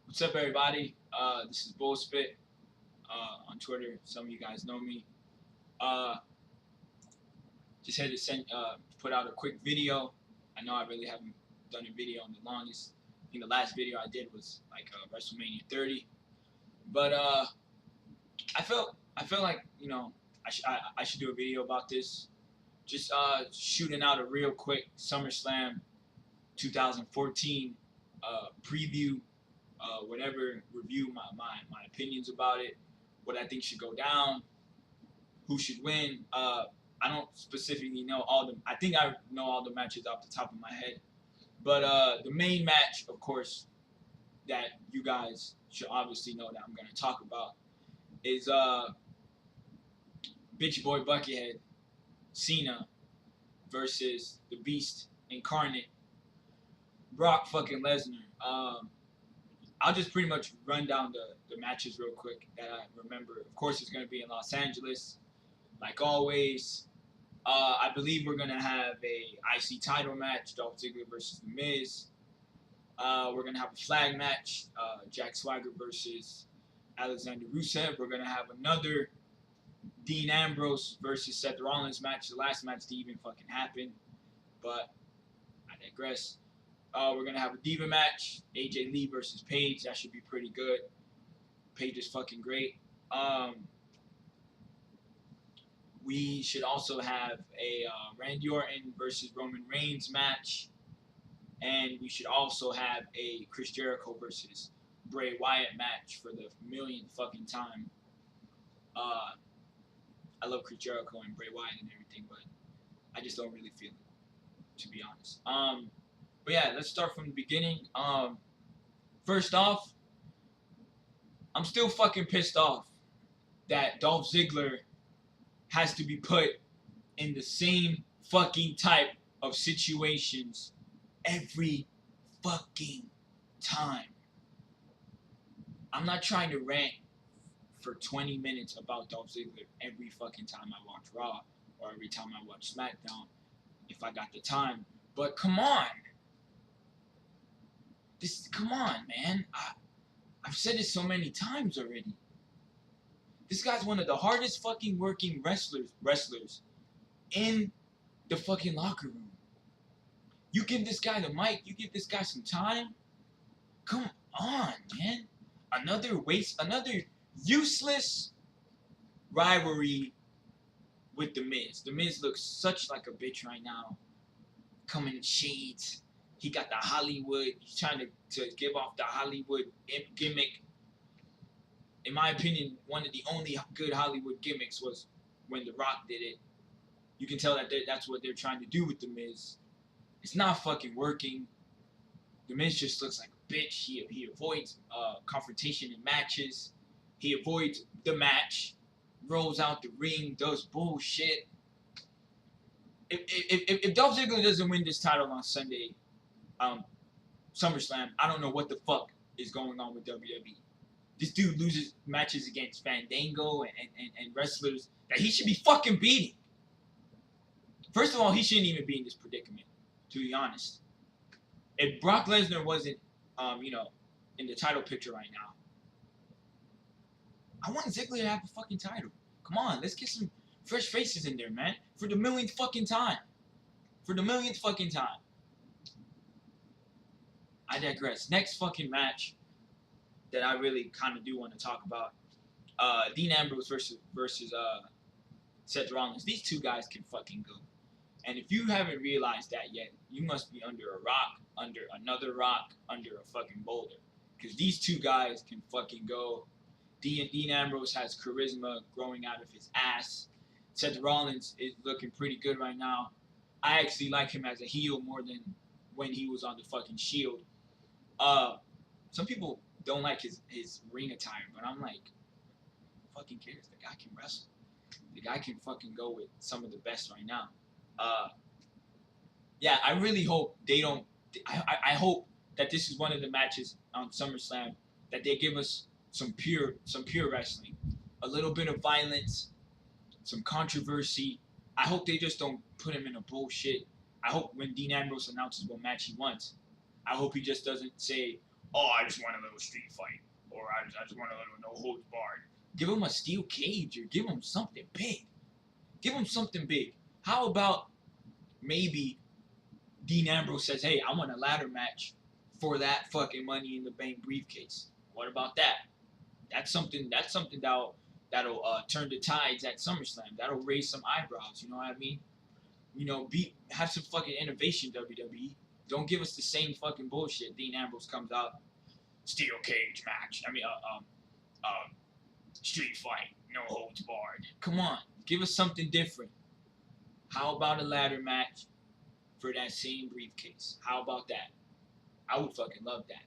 What's up, everybody? This is Bullspit on Twitter. Some of you guys know me. Uh, just had to put out a quick video. I know I really haven't done a video in the longest. I think the last video I did was like WrestleMania 30. But I felt like I should do a video about this. Just shooting out a real quick SummerSlam 2014 preview. Whatever, review my opinions about it, what I think should go down, who should win. I don't specifically know all the. I think I know all the matches off the top of my head, but the main match, of course, that you guys should obviously know that I'm gonna talk about is Bitch Boy Buckethead Cena versus the Beast Incarnate Brock fucking Lesnar. I'll just pretty much run down the matches real quick that I remember. Of course, it's going to be in Los Angeles, like always. I believe we're going to have a IC title match, Dolph Ziggler versus The Miz. We're going to have a flag match, Jack Swagger versus Alexander Rusev. We're going to have another Dean Ambrose versus Seth Rollins match. The last match didn't even fucking happen, but I digress. We're going to have a Diva match, AJ Lee versus Paige. That should be pretty good. Paige is fucking great. We should also have a Randy Orton versus Roman Reigns match. And we should also have a Chris Jericho versus Bray Wyatt match for the millionth fucking time. I love Chris Jericho and Bray Wyatt and everything, but I just don't really feel it, to be honest. But yeah, let's start from the beginning. First off, I'm still fucking pissed off that Dolph Ziggler has to be put in the same fucking type of situations every fucking time. I'm not trying to rant for 20 minutes about Dolph Ziggler every fucking time I watch Raw or every time I watch SmackDown if I got the time. But come on. Come on, man. I've said it so many times already. This guy's one of the hardest fucking working wrestlers in the fucking locker room. You give this guy the mic, you give this guy some time. Come on, man. Another useless rivalry with The Miz. The Miz looks such like a bitch right now. Coming in shades. He got the Hollywood. He's trying to give off the Hollywood gimmick. In my opinion, one of the only good Hollywood gimmicks was when The Rock did it. You can tell that that's what they're trying to do with The Miz. It's not fucking working. The Miz just looks like a bitch. He avoids confrontation in matches. He avoids the match. Rolls out the ring. Does bullshit. If Dolph Ziggler doesn't win this title on Sunday, SummerSlam, I don't know what the fuck is going on with WWE. This dude loses matches against Fandango and wrestlers that he should be fucking beating. First of all, he shouldn't even be in this predicament, to be honest. If Brock Lesnar wasn't, in the title picture right now, I want Ziggler to have the fucking title. Come on, let's get some fresh faces in there, man. For the millionth fucking time. I digress. Next fucking match that I really kind of do want to talk about. Dean Ambrose versus Seth Rollins. These two guys can fucking go. And if you haven't realized that yet, you must be under a rock, under another rock, under a fucking boulder. Because these two guys can fucking go. Dean Ambrose has charisma growing out of his ass. Seth Rollins is looking pretty good right now. I actually like him as a heel more than when he was on the fucking Shield. Some people don't like his ring attire, but I'm like, fucking cares? The guy can wrestle. The guy can fucking go with some of the best right now. Yeah, I really hope they don't. I hope that this is one of the matches on SummerSlam that they give us some pure wrestling, a little bit of violence, some controversy. I hope they just don't put him in a bullshit. I hope when Dean Ambrose announces what match he wants, I hope he just doesn't say, oh, I just want a little street fight, or I just want a little no holds barred. Give him a steel cage, or give him something big. Give him something big. How about maybe Dean Ambrose says, hey, I want a ladder match for that fucking Money in the Bank briefcase. What about that? That's something. That's something that'll turn the tides at SummerSlam. That'll raise some eyebrows. You know what I mean? You know, have some fucking innovation, WWE. Don't give us the same fucking bullshit. Dean Ambrose comes out, steel cage match. Street fight, no holds barred. Come on, give us something different. How about a ladder match for that same briefcase? How about that? I would fucking love that.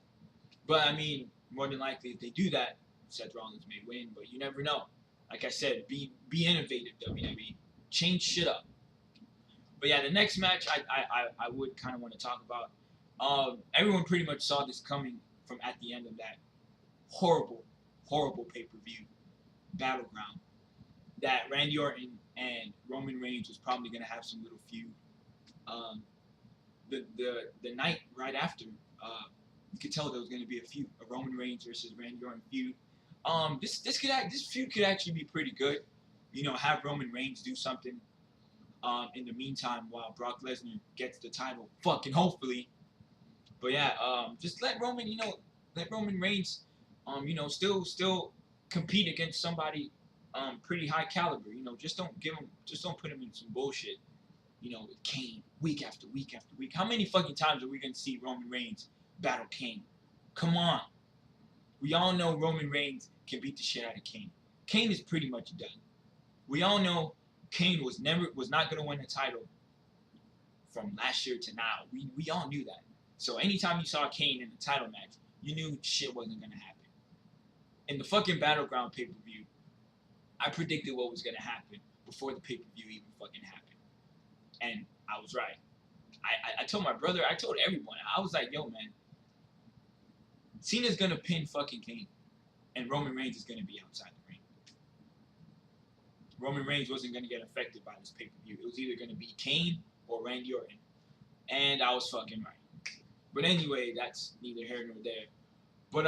But I mean, more than likely, if they do that, Seth Rollins may win. But you never know. Like I said, be innovative, WWE. Change shit up. But yeah, the next match I would kind of want to talk about. Everyone pretty much saw this coming from at the end of that horrible pay-per-view battleground. That Randy Orton and Roman Reigns was probably gonna have some little feud. Um, the night right after, you could tell there was gonna be a feud, a Roman Reigns versus Randy Orton feud. This feud could actually be pretty good. You know, have Roman Reigns do something in the meantime while Brock Lesnar gets the title, fucking hopefully. But yeah, just let Roman Reigns, still compete against somebody, pretty high caliber. You know, just don't put him in some bullshit. You know, with Kane week after week after week. How many fucking times are we gonna see Roman Reigns battle Kane? Come on. We all know Roman Reigns can beat the shit out of Kane. Kane is pretty much done. We all know Kane was not gonna win the title from last year to now. We all knew that. So anytime you saw Kane in a title match, you knew shit wasn't gonna happen. In the fucking Battleground pay-per-view, I predicted what was gonna happen before the pay-per-view even fucking happened. And I was right. I told my brother, I told everyone, I was like, yo man, Cena's gonna pin fucking Kane, and Roman Reigns is gonna be outside the ring. Roman Reigns wasn't gonna get affected by this pay-per-view. It was either gonna be Kane or Randy Orton. And I was fucking right. But anyway, that's neither here nor there. But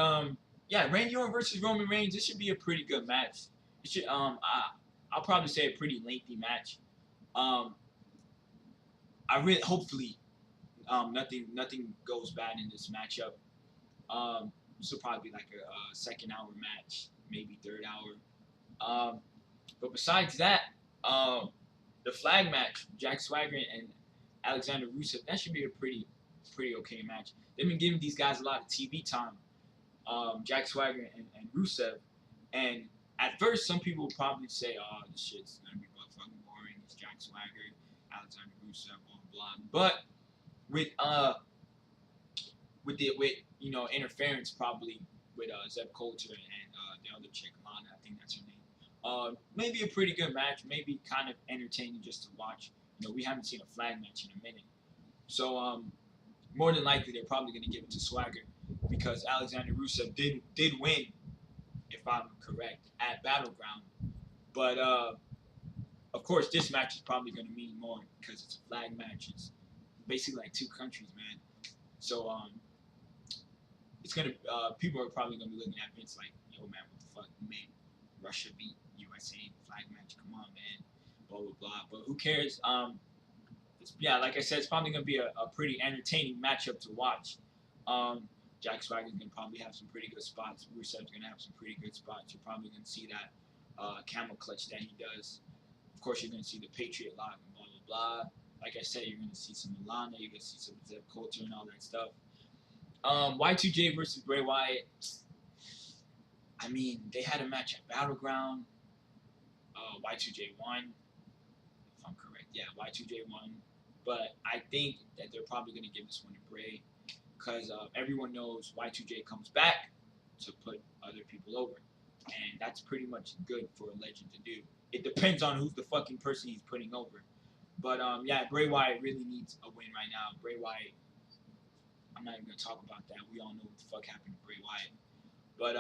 yeah, Randy Orton versus Roman Reigns. This should be a pretty good match. It should I'll probably say a pretty lengthy match. I really hopefully nothing goes bad in this matchup. This will probably be like a second hour match, maybe third hour. But besides that, the flag match, Jack Swagger and Alexander Rusev, that should be a pretty okay match. They've been giving these guys a lot of TV time, Jack Swagger and Rusev. And at first, some people would probably say, "Oh, this shit's gonna be fucking boring. It's Jack Swagger, Alexander Rusev, blah blah." But with interference probably with Zeb Coulter and the other chick, Lana, I think that's her name. Maybe a pretty good match, maybe kind of entertaining just to watch. You know, we haven't seen a flag match in a minute. So more than likely they're probably going to give it to Swagger because Alexander Rusev did win, if I'm correct, at Battleground. But of course, this match is probably going to mean more because it's a flag match. It's basically like two countries, man. So it's gonna people are probably gonna be looking at Vince like, yo man, what the fuck? You made Russia beat USA flag match? Come on, man. Blah blah blah. But who cares? Yeah, like I said, it's probably gonna be a pretty entertaining matchup to watch. Jack Swagger's gonna probably have some pretty good spots. Rusev's gonna have some pretty good spots. You're probably gonna see that camel clutch that he does. Of course, you're gonna see the Patriot lock and blah blah blah. Like I said, you're gonna see some Lana, you're gonna see some Zeb Coulter and all that stuff. Y2J versus Bray Wyatt. I mean, they had a match at Battleground. Y2J won, if I'm correct. Yeah, Y2J won. But I think that they're probably gonna give this one to Bray because everyone knows Y2J comes back to put other people over, and that's pretty much good for a legend to do. It depends on who's the fucking person he's putting over. But yeah, Bray Wyatt really needs a win right now. Bray Wyatt, I'm not even gonna talk about that. We all know what the fuck happened to Bray Wyatt. But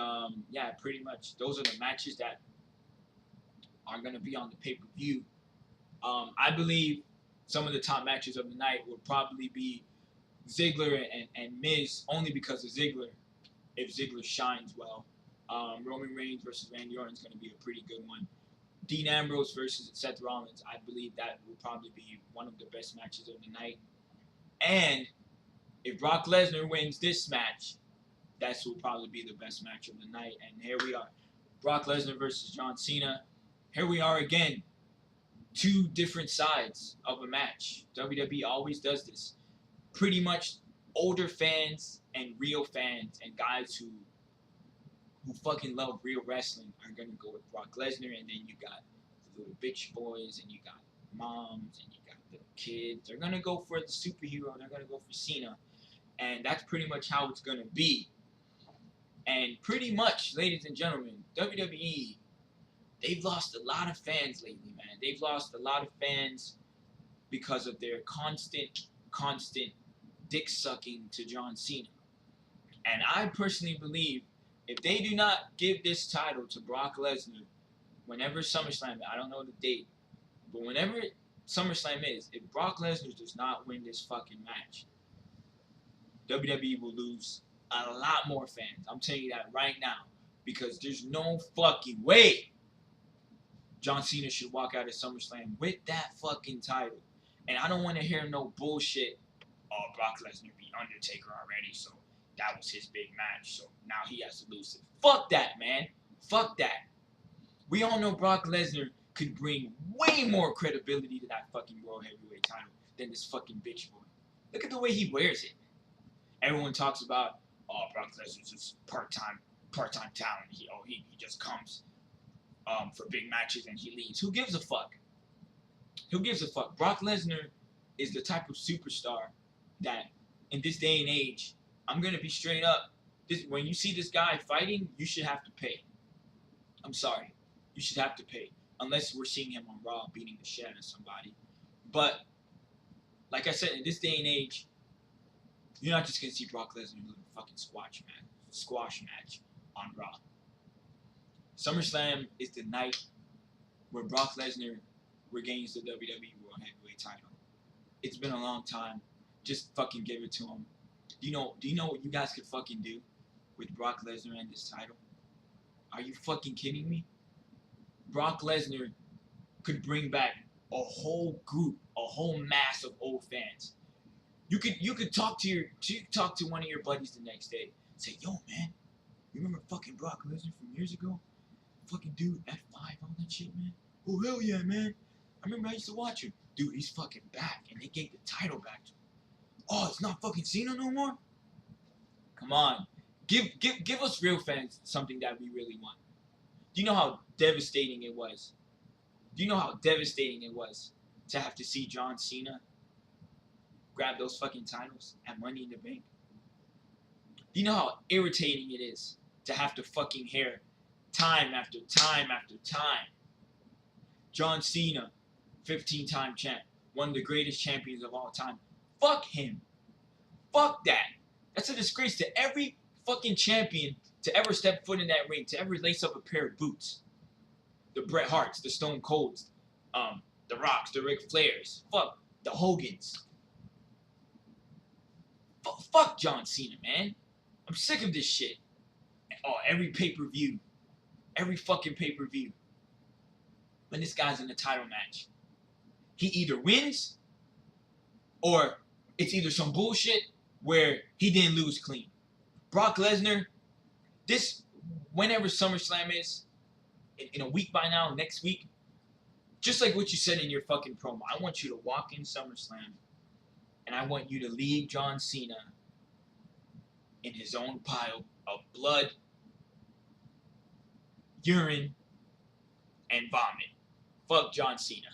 yeah, pretty much those are the matches that are gonna be on the pay-per-view. I believe some of the top matches of the night would probably be Ziggler and Miz, only because of Ziggler. if Ziggler shines well. Roman Reigns versus Randy Orton is going to be a pretty good one. Dean Ambrose versus Seth Rollins, I believe that will probably be one of the best matches of the night. And if Brock Lesnar wins this match, that will probably be the best match of the night. And here we are. Brock Lesnar versus John Cena. Here we are again. Two different sides of a match. WWE always does this. Pretty much older fans and real fans and guys who fucking love real wrestling are gonna go with Brock Lesnar, and then you got the little bitch boys, and you got moms, and you got the kids. They're gonna go for the superhero. They're gonna go for Cena, and that's pretty much how it's gonna be. And pretty much, ladies and gentlemen, WWE, they've lost a lot of fans lately, man. They've lost a lot of fans because of their constant dick sucking to John Cena. And I personally believe if they do not give this title to Brock Lesnar, whenever SummerSlam, I don't know the date, but whenever SummerSlam is, if Brock Lesnar does not win this fucking match, WWE will lose a lot more fans. I'm telling you that right now. Because there's no fucking way John Cena should walk out of SummerSlam with that fucking title. And I don't want to hear no bullshit. Oh, Brock Lesnar beat Undertaker already, so that was his big match, so now he has to lose it. Fuck that, man. Fuck that. We all know Brock Lesnar could bring way more credibility to that fucking World Heavyweight title than this fucking bitch boy. Look at the way he wears it. Everyone talks about, oh, Brock Lesnar's just part-time talent. He just comes for big matches and he leaves. Who gives a fuck? Who gives a fuck? Brock Lesnar is the type of superstar that in this day and age, I'm going to be straight up. When you see this guy fighting, you should have to pay. I'm sorry. You should have to pay. Unless we're seeing him on Raw beating the shit out of somebody. But, like I said, in this day and age, you're not just going to see Brock Lesnar in a fucking squash match on Raw. SummerSlam is the night where Brock Lesnar regains the WWE World Heavyweight title. It's been a long time. Just fucking give it to him. Do you know what you guys could fucking do with Brock Lesnar and this title? Are you fucking kidding me? Brock Lesnar could bring back a whole group, a whole mass of old fans. You could talk to one of your buddies the next day. Say, yo, man, you remember fucking Brock Lesnar from years ago? Fucking dude, F5, all that shit, man. Oh, hell yeah, man. I remember I used to watch him. Dude, he's fucking back, and they gave the title back to him. Oh, it's not fucking Cena no more? Come on. Give us real fans something that we really want. Do you know how devastating it was? Do you know how devastating it was to have to see John Cena grab those fucking titles at Money in the Bank? Do you know how irritating it is to have to fucking hear time after time after time? John Cena, 15-time champ, one of the greatest champions of all time. Fuck him. Fuck that. That's a disgrace to every fucking champion to ever step foot in that ring, to ever lace up a pair of boots. The Bret Harts, the Stone Colds, the Rocks, the Ric Flairs. Fuck the Hogans. Fuck John Cena, man. I'm sick of this shit. Oh, every pay-per-view. Every fucking pay-per-view. When this guy's in a title match, he either wins or it's either some bullshit where he didn't lose clean. Brock Lesnar, whenever SummerSlam is, in a week by now, next week, just like what you said in your fucking promo, I want you to walk in SummerSlam and I want you to leave John Cena in his own pile of blood, urine, and vomit. Fuck John Cena.